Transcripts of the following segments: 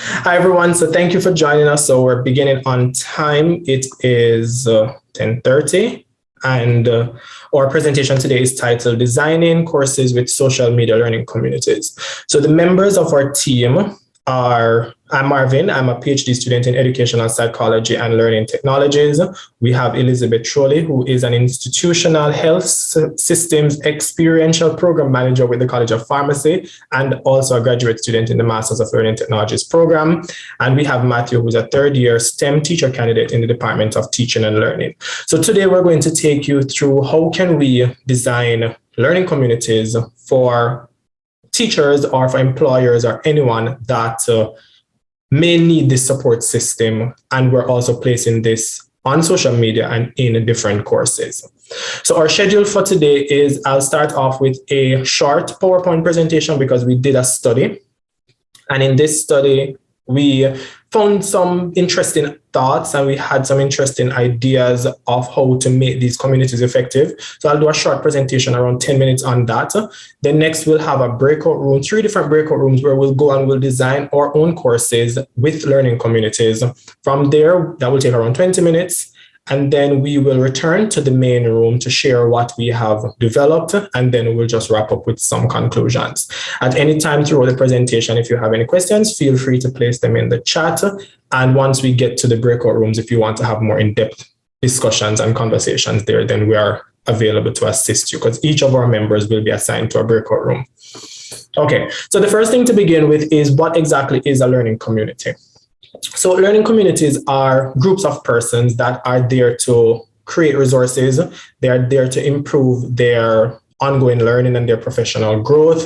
Hi, everyone. So thank you for joining us. So we're beginning on time. It is 10:30, and our presentation today is titled Designing Courses with Social Media Learning Communities. So the members of our team are, I'm Marvin. I'm a PhD student in educational psychology and learning technologies. We have Elizabeth Trolli, who is an institutional health systems experiential program manager with the College of Pharmacy and also a graduate student in the Masters of Learning Technologies program. And we have Matthew, who's a third-year STEM teacher candidate in the Department of Teaching and Learning. So today we're going to take you through how can we design learning communities for teachers or for employers or anyone that may need this support system. And we're also placing this on social media and in different courses. So our schedule for today is I'll start off with a short PowerPoint presentation because we did a study. And in this study, we found some interesting thoughts and we had some interesting ideas of how to make these communities effective. So I'll do a short presentation around 10 minutes on that. Then next we'll have a breakout room, 3 different breakout rooms where we'll go and we'll design our own courses with learning communities. From there, that will take around 20 minutes. And then we will return to the main room to share what we have developed, and then we'll just wrap up with some conclusions. At any time throughout the presentation, if you have any questions, feel free to place them in the chat. And once we get to the breakout rooms, if you want to have more in-depth discussions and conversations there, then we are available to assist you because each of our members will be assigned to a breakout room. Okay, so the first thing to begin with is what exactly is a learning community? So learning communities are groups of persons that are there to create resources. They are there to improve their ongoing learning and their professional growth,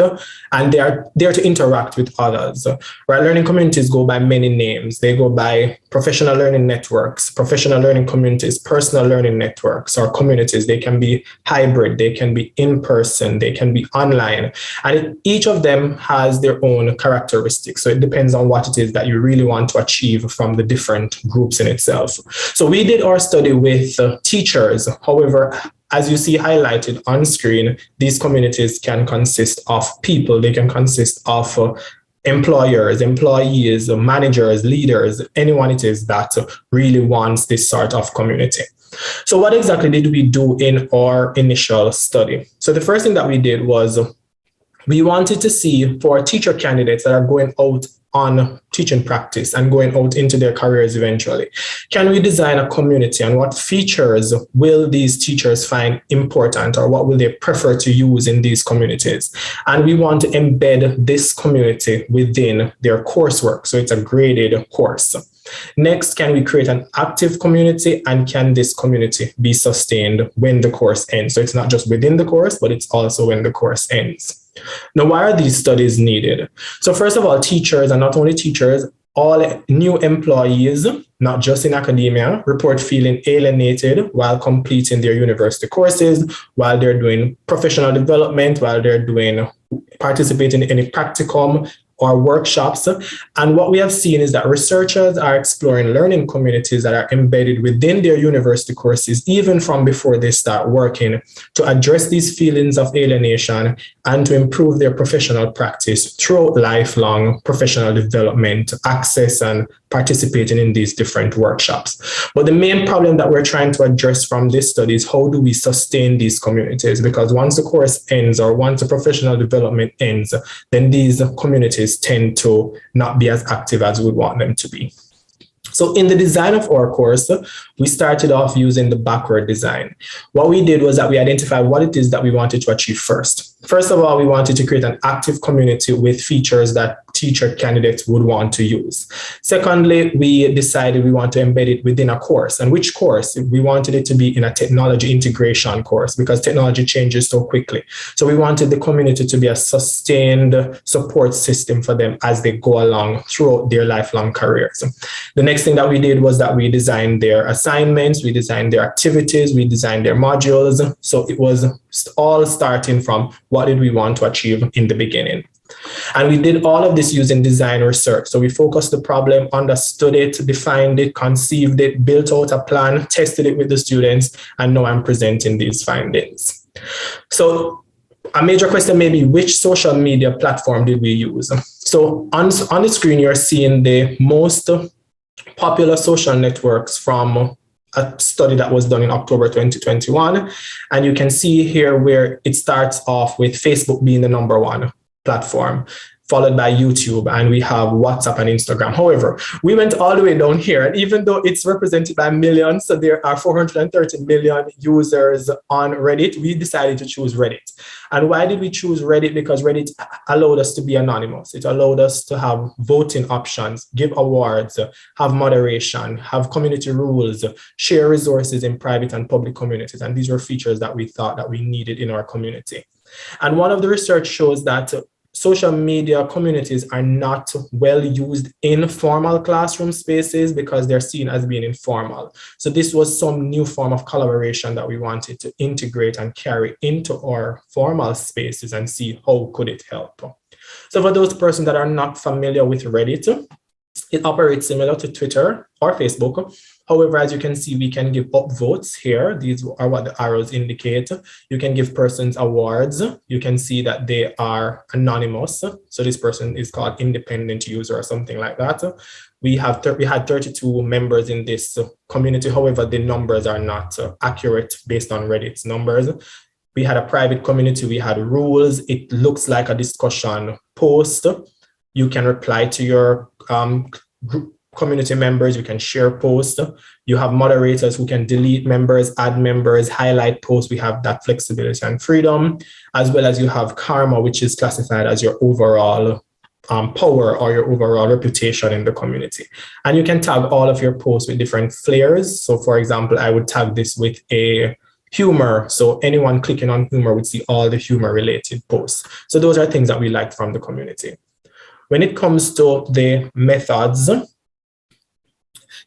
and they are there to interact with others. Right? Learning communities go by many names. They go by professional learning networks, professional learning communities, personal learning networks, or communities. They can be hybrid, they can be in person, they can be online, and each of them has their own characteristics. So it depends on what it is that you really want to achieve from the different groups in itself. So we did our study with teachers. However, as you see highlighted on screen, these communities can consist of people. They can consist of employers, employees, managers, leaders, anyone it is that really wants this sort of community. So what exactly did we do in our initial study? So the first thing that we did was we wanted to see for teacher candidates that are going out on teaching practice and going out into their careers eventually, can we design a community and what features will these teachers find important or what will they prefer to use in these communities? And we want to embed this community within their coursework. So it's a graded course. Next, can we create an active community and can this community be sustained when the course ends? So it's not just within the course, but it's also when the course ends. Now, why are these studies needed? So first of all, teachers, and not only teachers, all new employees, not just in academia, report feeling alienated while completing their university courses, while they're doing professional development, while they're participating in any practicum or workshops. And what we have seen is that researchers are exploring learning communities that are embedded within their university courses, even from before they start working, to address these feelings of alienation and to improve their professional practice through lifelong professional development, access and participating in these different workshops. But the main problem that we're trying to address from this study is how do we sustain these communities? Because once the course ends or once the professional development ends, then these communities tend to not be as active as we want them to be. So in the design of our course, we started off using the backward design. What we did was that we identified what it is that we wanted to achieve first. First of all, we wanted to create an active community with features that teacher candidates would want to use. Secondly, we decided we want to embed it within a course. And which course? We wanted it to be in a technology integration course because technology changes so quickly. So we wanted the community to be a sustained support system for them as they go along throughout their lifelong careers. The next thing that we did was that we designed their assignments, we designed their activities, we designed their modules. So it was all starting from what did we want to achieve in the beginning. And we did all of this using design research. So we focused the problem, understood it, defined it, conceived it, built out a plan, tested it with the students, and now I'm presenting these findings. So a major question may be, which social media platform did we use? So on the screen, you're seeing the most popular social networks from a study that was done in October 2021. And you can see here where it starts off with Facebook being the number one platform, followed by YouTube, and we have WhatsApp and Instagram. However, we went all the way down here, and even though it's represented by millions, so there are 430 million users on Reddit, we decided to choose Reddit. And why did we choose Reddit? Because Reddit allowed us to be anonymous. It allowed us to have voting options, give awards, have moderation, have community rules, share resources in private and public communities. And these were features that we thought that we needed in our community. And one of the research shows that social media communities are not well used in formal classroom spaces because they're seen as being informal. So this was some new form of collaboration that we wanted to integrate and carry into our formal spaces and see how could it help. So for those persons that are not familiar with Reddit, it operates similar to Twitter or Facebook. However, as you can see, we can give upvotes here. These are what the arrows indicate. You can give persons awards. You can see that they are anonymous. So this person is called independent user or something like that. We had 32 members in this community. However, the numbers are not accurate based on Reddit's numbers. We had a private community. We had rules. It looks like a discussion post. You can reply to your group community members, you can share posts. You have moderators who can delete members, add members, highlight posts. We have that flexibility and freedom, as well as you have karma, which is classified as your overall power or your overall reputation in the community. And you can tag all of your posts with different flares. So for example, I would tag this with a humor. So anyone clicking on humor would see all the humor related posts. So those are things that we liked from the community. When it comes to the methods,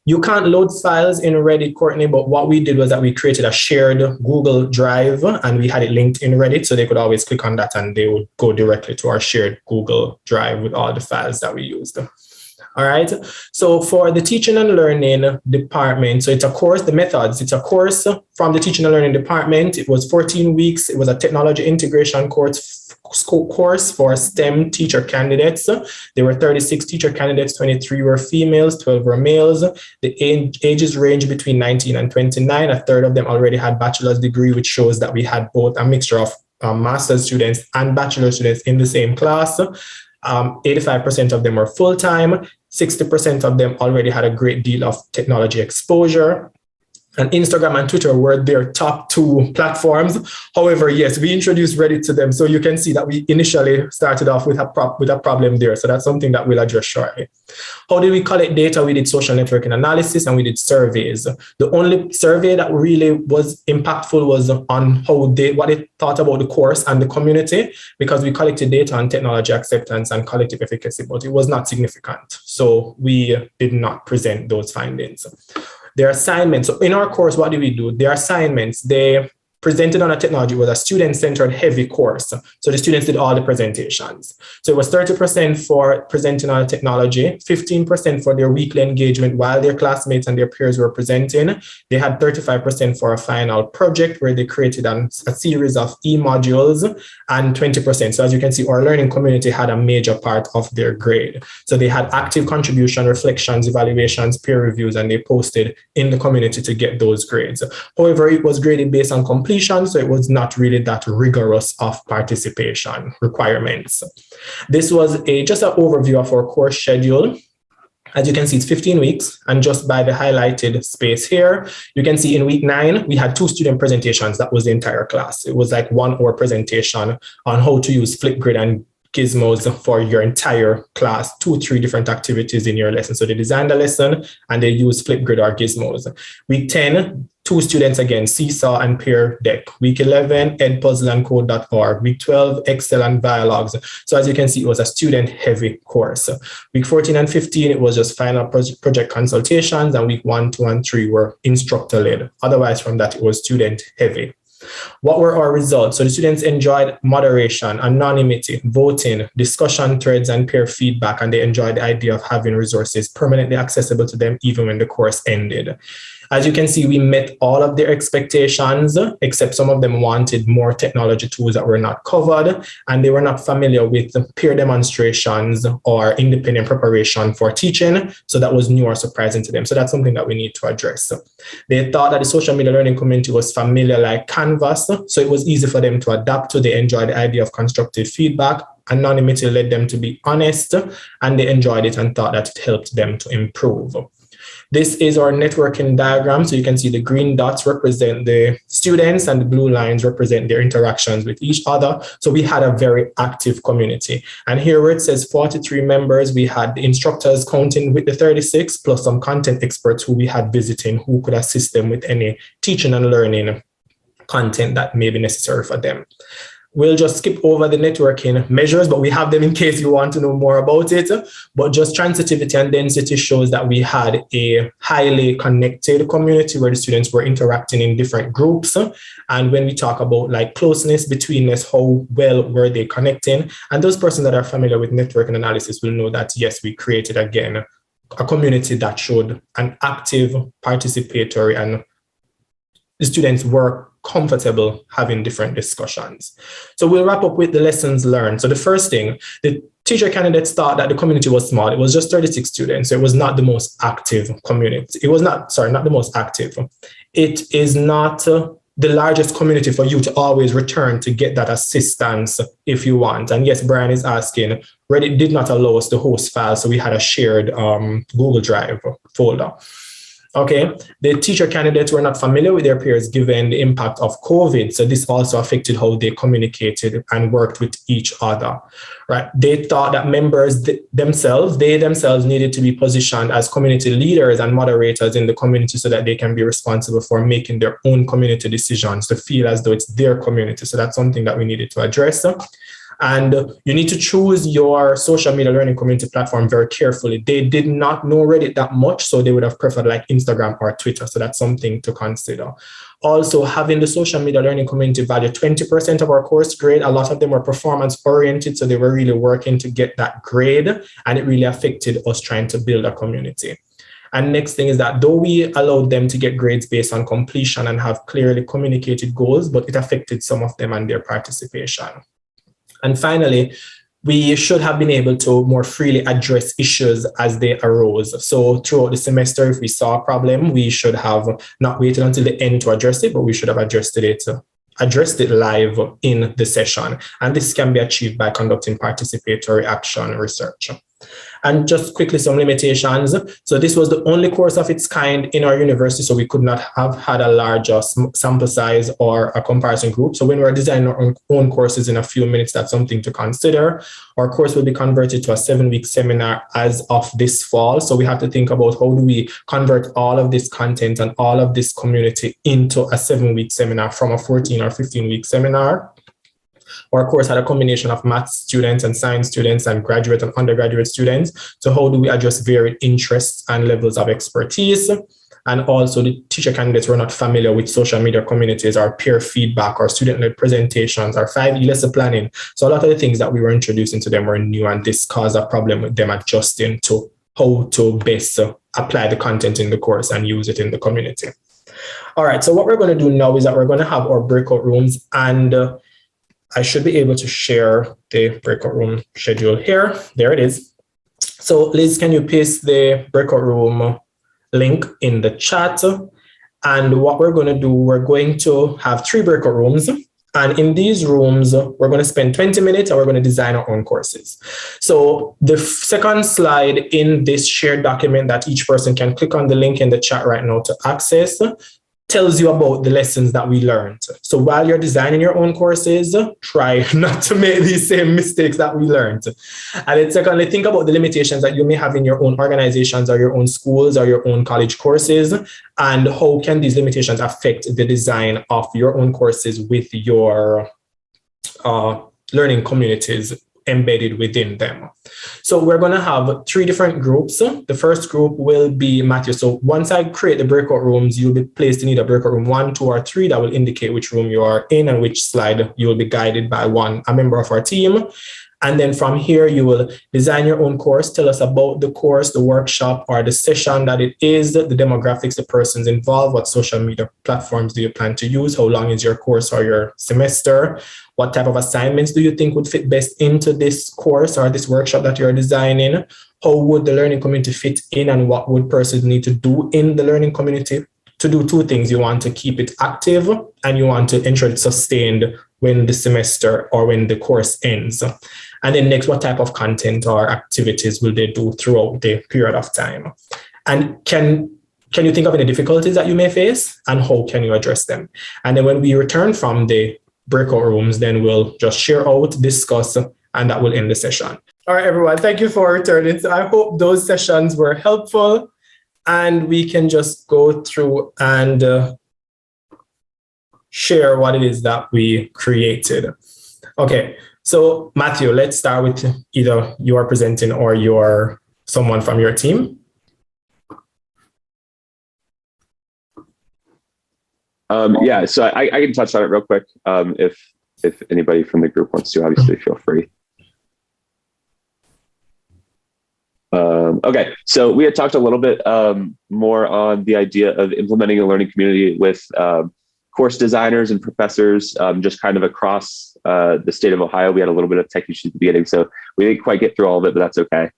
you can't load files in Reddit, Courtney, but what we did was that we created a shared Google Drive and we had it linked in Reddit, so they could always click on that and they would go directly to our shared Google Drive with all the files that we used. All right, so for the teaching and learning department, so it's a course, the methods, it's a course from the teaching and learning department. It was 14 weeks. It was a technology integration course for STEM teacher candidates. There were 36 teacher candidates, 23 were females, 12 were males. The ages range between 19 and 29. A third of them already had bachelor's degree, which shows that we had both a mixture of master's students and bachelor students in the same class. 85% of them were full-time. 60% of them already had a great deal of technology exposure. And Instagram and Twitter were their top two platforms. However, yes, we introduced Reddit to them. So you can see that we initially started off with a problem there. So that's something that we'll address shortly. How did we collect data? We did social networking analysis and we did surveys. The only survey that really was impactful was on what they thought about the course and the community, because we collected data on technology acceptance and collective efficacy, but it was not significant. So we did not present those findings. Their assignments. So in our course, what do we do? Their assignments, they presented on a technology was a student-centered heavy course. So the students did all the presentations. So it was 30% for presenting on technology, 15% for their weekly engagement while their classmates and their peers were presenting. They had 35% for a final project where they created a series of e-modules, and 20%. So as you can see, our learning community had a major part of their grade. So they had active contribution, reflections, evaluations, peer reviews, and they posted in the community to get those grades. However, it was graded based on completion, so it was not really that rigorous of participation requirements. This was just an overview of our course schedule. As you can see, it's 15 weeks, and just by the highlighted space here, you can see in week 9, we had 2 student presentations. That was the entire class. It was like 1 hour presentation on how to use Flipgrid and gizmos for your entire class, 2-3 different activities in your lesson. So they designed a lesson and they used Flipgrid or gizmos. Week 10, 2 students again, Seesaw and Peer Deck. Week 11, edpuzzleandcode.org. Week 12, Excel and Dialogues. So as you can see, it was a student-heavy course. Week 14 and 15, it was just final project consultations, and week 1, 2, and 3 were instructor-led. Otherwise, from that, it was student-heavy. What were our results? So the students enjoyed moderation, anonymity, voting, discussion threads, and peer feedback, and they enjoyed the idea of having resources permanently accessible to them even when the course ended. As you can see, we met all of their expectations, except some of them wanted more technology tools that were not covered, and they were not familiar with peer demonstrations or independent preparation for teaching. So that was new or surprising to them. So that's something that we need to address. They thought that the social media learning community was familiar like Canvas, so it was easy for them to adapt to. They enjoyed the idea of constructive feedback. Anonymity led them to be honest, and they enjoyed it and thought that it helped them to improve. This is our networking diagram. So you can see the green dots represent the students and the blue lines represent their interactions with each other. So we had a very active community. And here where it says 43 members, we had the instructors counting with the 36 plus some content experts who we had visiting who could assist them with any teaching and learning content that may be necessary for them. We'll just skip over the networking measures, but we have them in case you want to know more about it. But just transitivity and density shows that we had a highly connected community where the students were interacting in different groups. And when we talk about like closeness, betweenness, how well were they connecting? And those persons that are familiar with networking analysis will know that, yes, we created again a community that showed an active, participatory, and the students were comfortable having different discussions. So we'll wrap up with the lessons learned. So the first thing, the teacher candidates thought that the community was small. It was just 36 students. So it was not the most active community. It was not the most active. It is not the largest community for you to always return to get that assistance if you want. And yes, Brian is asking, Reddit did not allow us to host files. So we had a shared Google Drive folder. Okay, the teacher candidates were not familiar with their peers given the impact of COVID. So this also affected how they communicated and worked with each other, right? They thought that members themselves needed to be positioned as community leaders and moderators in the community so that they can be responsible for making their own community decisions to feel as though it's their community. So that's something that we needed to address. And you need to choose your social media learning community platform very carefully. They did not know Reddit that much, so they would have preferred like Instagram or Twitter. So that's something to consider. Also, having the social media learning community value 20% of our course grade. A lot of them were performance oriented, so they were really working to get that grade, and it really affected us trying to build a community. And next thing is that though we allowed them to get grades based on completion and have clearly communicated goals, but it affected some of them and their participation. And finally, we should have been able to more freely address issues as they arose. So throughout the semester, if we saw a problem, we should have not waited until the end to address it, but we should have addressed it live in the session. And this can be achieved by conducting participatory action research. And just quickly, some limitations. So this was the only course of its kind in our university, so we could not have had a larger sample size or a comparison group. So when we're designing our own courses in a few minutes, that's something to consider. Our course will be converted to a 7-week seminar as of this fall. So we have to think about how do we convert all of this content and all of this community into a 7-week seminar from a 14 or 15-week seminar. Our course had a combination of math students and science students and graduate and undergraduate students. So how do we address varied interests and levels of expertise? And also the teacher candidates were not familiar with social media communities or peer feedback or student-led presentations or 5E lesson planning. So a lot of the things that we were introducing to them were new, and this caused a problem with them adjusting to how to best apply the content in the course and use it in the community. All right, so what we're going to do now is that we're going to have our breakout rooms, and I should be able to share the breakout room schedule here. There it is. So Liz, can you paste the breakout room link in the chat? And what we're going to do, we're going to have 3 breakout rooms. And in these rooms, we're going to spend 20 minutes and we're going to design our own courses. So the second slide in this shared document that each person can click on the link in the chat right now to access tells you about the lessons that we learned. So while you're designing your own courses, try not to make these same mistakes that we learned. And then secondly, think about the limitations that you may have in your own organizations or your own schools or your own college courses, and how can these limitations affect the design of your own courses with your learning communities embedded within them. So we're going to have 3 different groups. The first group will be Matthew. So once I create the breakout rooms, you'll be placed in either breakout room 1, 2, or 3 that will indicate which room you are in and which slide you will be guided by a member of our team. And then from here, you will design your own course, tell us about the course, the workshop, or the session that it is, the demographics, the persons involved, what social media platforms do you plan to use, how long is your course or your semester, what type of assignments do you think would fit best into this course or this workshop that you're designing, how would the learning community fit in, and what would persons need to do in the learning community to do two things. You want to keep it active and you want to ensure it's sustained when the semester or when the course ends. And then next, what type of content or activities will they do throughout the period of time? And can you think of any difficulties that you may face and how can you address them? And then when we return from the breakout rooms, then we'll just share out, discuss, and that will end the session. All right, everyone, thank you for returning. So I hope those sessions were helpful and we can just go through and share what it is that we created. Okay, so Matthew, let's start with either you are presenting or you're someone from your team. Yeah, so I can touch on it real quick. If anybody from the group wants to, obviously feel free. Okay, so we had talked a little bit more on the idea of implementing a learning community with course designers and professors just kind of across the state of Ohio. We had a little bit of tech issues at the beginning, so we didn't quite get through all of it, but that's okay.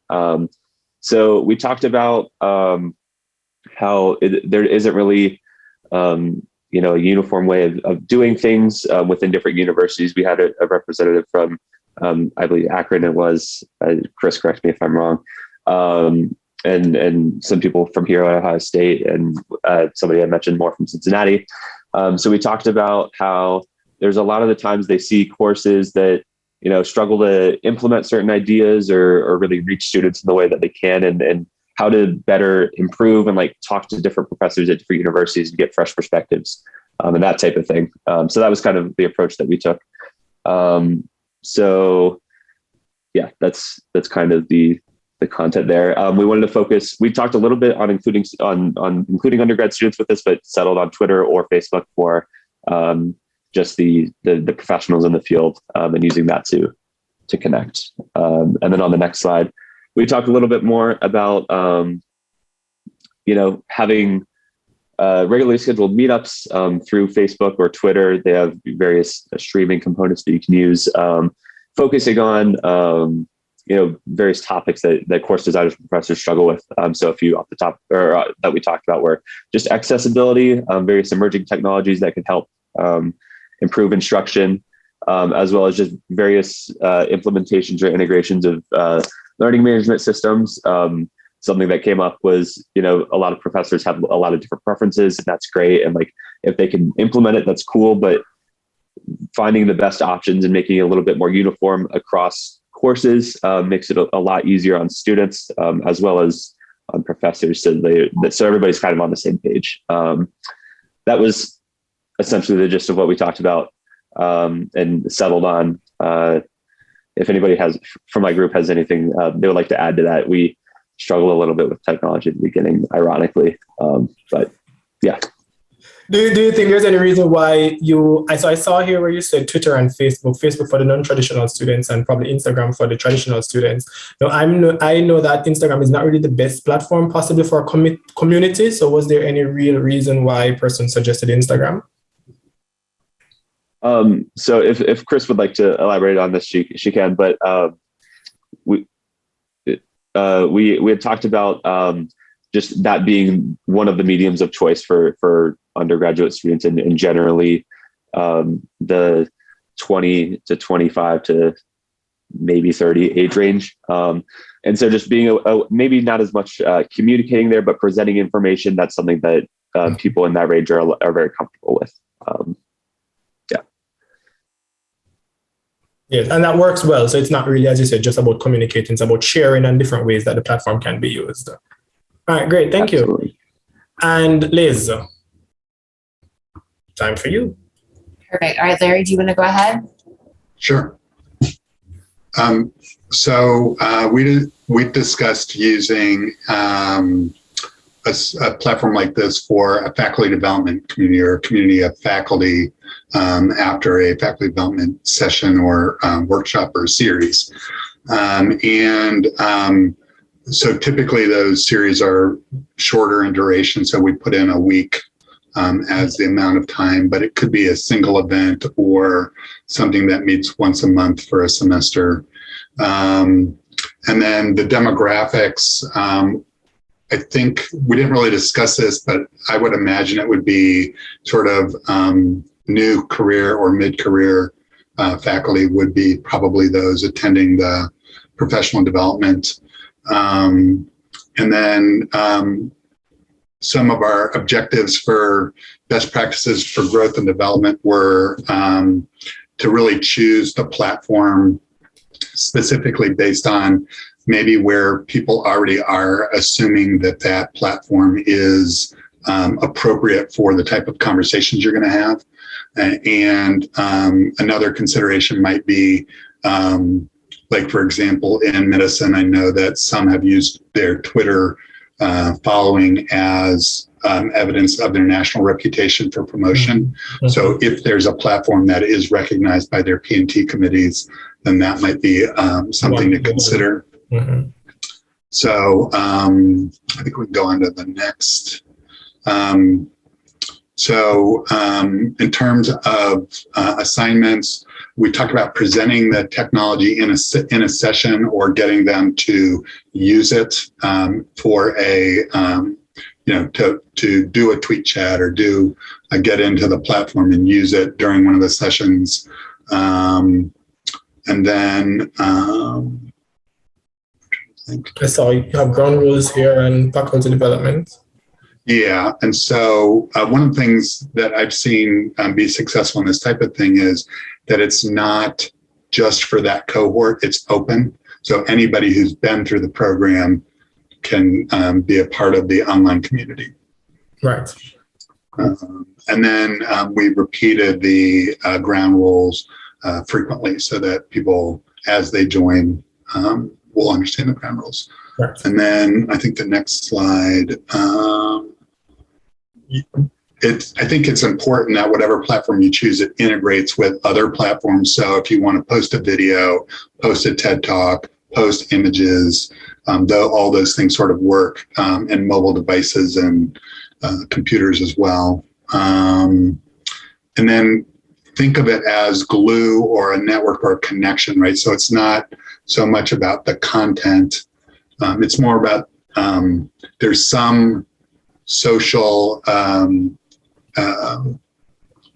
So we talked about how there isn't really a uniform way of doing things within different universities. We had a representative from, I believe Akron it was, Chris, correct me if I'm wrong, and some people from here at Ohio State, and somebody I mentioned more from Cincinnati. So we talked about how there's a lot of the times they see courses that, struggle to implement certain ideas or really reach students in the way that they can, and how to better improve and talk to different professors at different universities and get fresh perspectives and that type of thing. So that was kind of the approach that we took. So yeah, that's kind of the content there. We wanted to focus. We talked a little bit on including undergrad students with this, but settled on Twitter or Facebook for just the professionals in the field and using that to connect. And then on the next slide, we talked a little bit more about having regularly scheduled meetups through Facebook or Twitter. They have various streaming components that you can use, focusing on various topics that course designers and professors struggle with. So a few off the top that we talked about were just accessibility, various emerging technologies that can help improve instruction, as well as just various implementations or integrations of learning management systems. Something that came up was, a lot of professors have a lot of different preferences, and that's great. And if they can implement it, that's cool. But finding the best options and making it a little bit more uniform across courses makes it a lot easier on students as well as on professors. So everybody's kind of on the same page. That was essentially the gist of what we talked about and settled on. If anybody from my group has anything they would like to add to that, we struggle a little bit with technology at the beginning, ironically. But yeah. Do you think there's any reason why I saw here where you said Twitter and Facebook for the non-traditional students and probably Instagram for the traditional students. Now, I know that Instagram is not really the best platform possibly for a community. So was there any real reason why a person suggested Instagram? So if Chris would like to elaborate on this, she can, but we had talked about just that being one of the mediums of choice for undergraduate students and generally the 20 to 25 to maybe 30 age range. And so just being maybe not as much communicating there, but presenting information, that's something that people in that range are very comfortable with. Yes, and that works well. So it's not really, as you said, just about communicating. It's about sharing and different ways that the platform can be used. All right, great. Thank Absolutely. you. And Liz, time for you. Perfect. All right, Larry, do you want to go ahead? Sure. So we discussed using a platform like this for a faculty development community or a community of faculty after a faculty development session or workshop or series. So typically those series are shorter in duration. So we put in a week as the amount of time, but it could be a single event or something that meets once a month for a semester. And then the demographics, I think we didn't really discuss this, but I would imagine it would be sort of new career or mid-career faculty would be probably those attending the professional development. And then some of our objectives for best practices for growth and development were to really choose the platform specifically based on maybe where people already are, assuming that that platform is appropriate for the type of conversations you're going to have. And another consideration might be, like, for example, in medicine, I know that some have used their Twitter following as evidence of their national reputation for promotion. Mm-hmm. So if there's a platform that is recognized by their P&T committees, then that might be something to consider. Mm-hmm. So I think we can go on to the next. In terms of assignments, we talked about presenting the technology in a session or getting them to use it for a, to do a tweet chat or do get into the platform and use it during one of the sessions. And then I saw you have ground rules here and faculty development. Yeah. And so one of the things that I've seen be successful in this type of thing is that it's not just for that cohort, it's open. So anybody who's been through the program can be a part of the online community. Right. And then we repeated the ground rules frequently so that people, as they join, will understand the ground rules. Right. And then I think the next slide, I think it's important that whatever platform you choose, it integrates with other platforms. So if you want to post a video, post a TED Talk, post images, all those things sort of work in mobile devices and computers as well. And then think of it as glue or a network or a connection, right? So it's not so much about the content. It's more about there's some social, I'm trying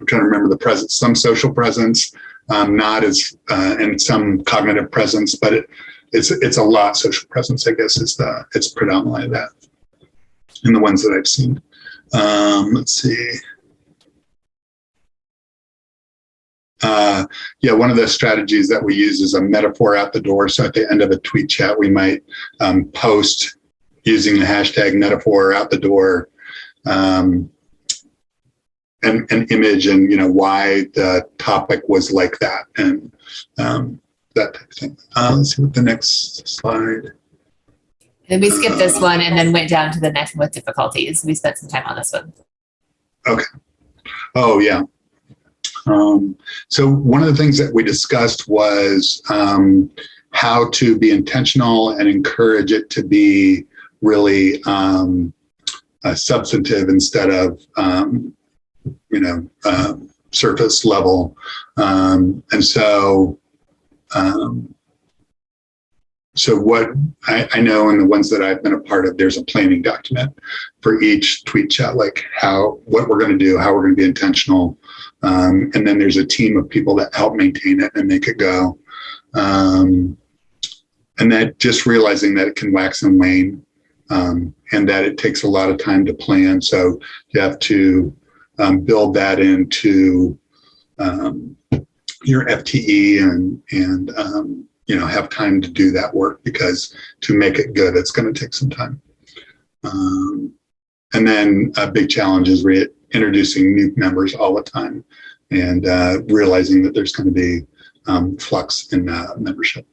to remember the presence, some social presence, not as, and some cognitive presence, but it's a lot social presence, I guess, it's predominantly that in the ones that I've seen. Let's see. One of the strategies that we use is a metaphor out the door. So at the end of a tweet chat, we might post using the hashtag metaphor out the door, an image and, why the topic was like that and that type of thing. Let's see what the next slide. And we skipped this one and then went down to the next one with difficulties. We spent some time on this one. Okay. Oh, yeah. So one of the things that we discussed was how to be intentional and encourage it to be really substantive instead of, surface level. So what I know in the ones that I've been a part of, there's a planning document for each tweet chat, like what we're going to do, how we're going to be intentional. And then there's a team of people that help maintain it and make it go. And that just realizing that it can wax and wane, and that it takes a lot of time to plan. So you have to build that into your FTE and have time to do that work, because to make it good, it's going to take some time. And then a big challenge is introducing new members all the time and realizing that there's going to be flux in membership.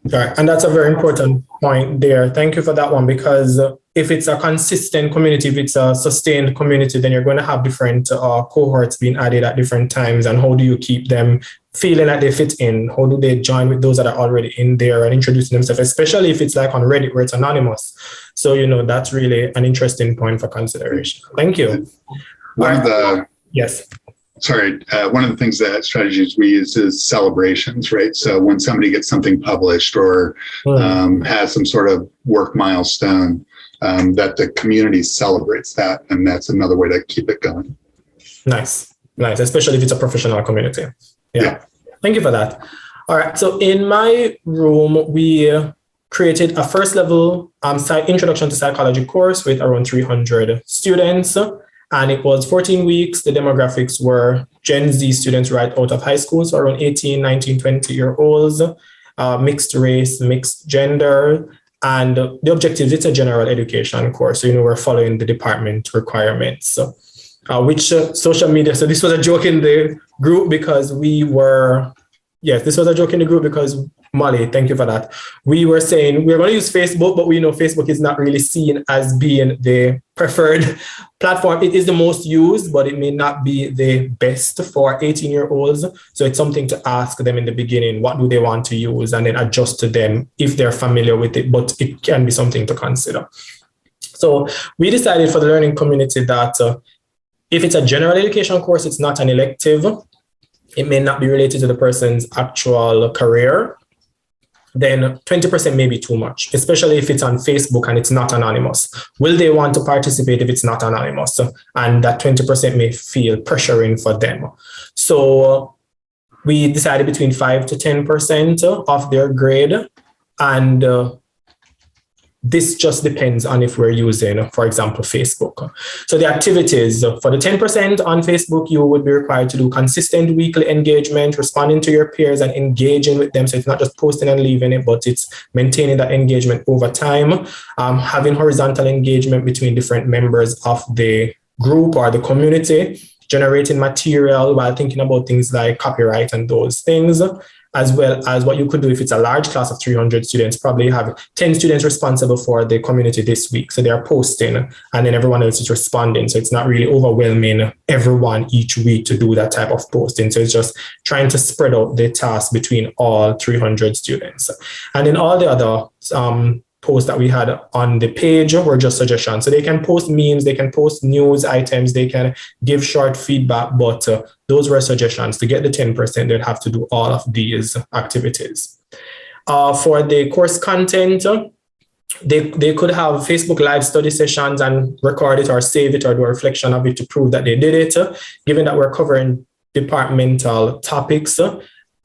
Right. And that's a very important point there. Thank you for that one, because if it's a consistent community, if it's a sustained community, then you're going to have different cohorts being added at different times. And how do you keep them feeling that they fit in? How do they join with those that are already in there and introducing themselves, especially if it's like on Reddit where it's anonymous? So, that's really an interesting point for consideration. Thank you. Yes. Sorry, one of the things that strategies we use is celebrations, right? So when somebody gets something published or has some sort of work milestone, that the community celebrates that. And that's another way to keep it going. Nice. Especially if it's a professional community. Yeah. Thank you for that. All right. So in my room, we created a first level introduction to psychology course with around 300 students. And it was 14 weeks. The demographics were Gen Z students right out of high school, so around 18, 19, 20-year-olds, mixed race, mixed gender. And the objective, it's a general education course. So, we're following the department requirements. Which social media, so this was a joke in the group because Molly, thank you for that. We were saying we're going to use Facebook, but we know Facebook is not really seen as being the preferred platform. It is the most used, but it may not be the best for 18-year-olds. So it's something to ask them in the beginning, what do they want to use, and then adjust to them if they're familiar with it, but it can be something to consider. So we decided for the learning community that if it's a general education course, it's not an elective, it may not be related to the person's actual career, then 20% may be too much, especially if it's on Facebook and it's not anonymous. Will they want to participate if it's not anonymous? And that 20% may feel pressuring for them. So we decided between 5 to 10% of their grade. And this just depends on if we're using, for example, Facebook. So the activities for the 10% on Facebook, you would be required to do consistent weekly engagement, responding to your peers and engaging with them. So it's not just posting and leaving it, but it's maintaining that engagement over time, having horizontal engagement between different members of the group or the community, generating material while thinking about things like copyright and those things, as well as what you could do if it's a large class of 300 students, probably have 10 students responsible for the community this week. So they are posting and then everyone else is responding. So it's not really overwhelming everyone each week to do that type of posting. So it's just trying to spread out the task between all 300 students. And then all the other posts that we had on the page were just suggestions. So they can post memes, they can post news items, they can give short feedback, but those were suggestions. To get the 10%, they'd have to do all of these activities. For the course content, they could have Facebook Live study sessions and record it or save it or do a reflection of it to prove that they did it. Given that we're covering departmental topics,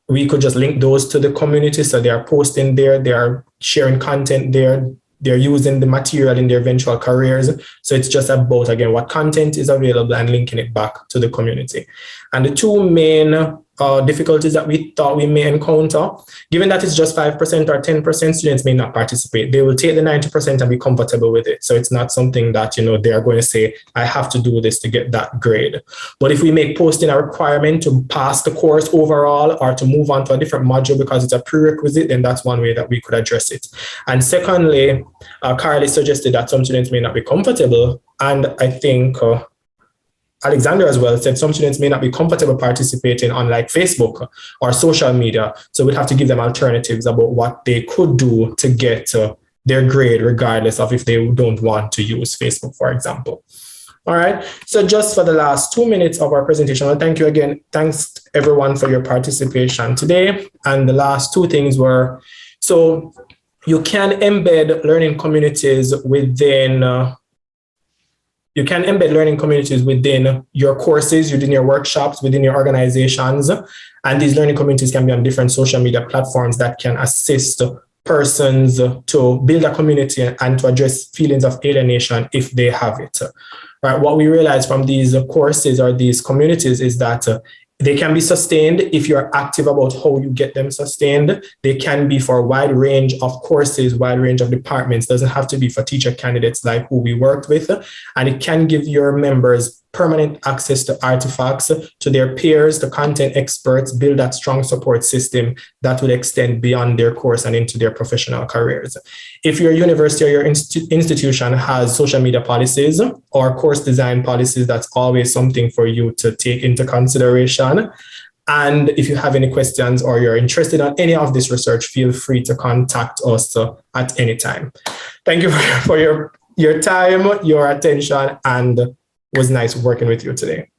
we could just link those to the community. So they are posting there, they are sharing content there, they're using the material in their eventual careers. So it's just about, again, what content is available and linking it back to the community. And the two main difficulties that we thought we may encounter, given that it's just 5% or 10%, students may not participate. They will take the 90% and be comfortable with it. So it's not something that, they are going to say, I have to do this to get that grade. But if we make posting a requirement to pass the course overall or to move on to a different module because it's a prerequisite, then that's one way that we could address it. And secondly, Carly suggested that some students may not be comfortable. And I think Alexander as well said some students may not be comfortable participating on like Facebook or social media. So we'd have to give them alternatives about what they could do to get their grade, regardless of if they don't want to use Facebook, for example. All right. So just for the last 2 minutes of our presentation, well, thank you again. Thanks everyone for your participation today. And the last two things were, so you can embed learning communities within your courses, within your workshops, within your organizations. And these learning communities can be on different social media platforms that can assist persons to build a community and to address feelings of alienation if they have it. Right? What we realize from these courses or these communities is that they can be sustained if you're active about how you get them sustained. They can be for a wide range of courses, wide range of departments. Doesn't have to be for teacher candidates like who we worked with. And it can give your members permanent access to artifacts, to their peers, the content experts, build that strong support system that would extend beyond their course and into their professional careers. If your university or your institution has social media policies or course design policies, that's always something for you to take into consideration. And if you have any questions or you're interested in any of this research, feel free to contact us at any time. Thank you for your time, your attention, and it was nice working with you today.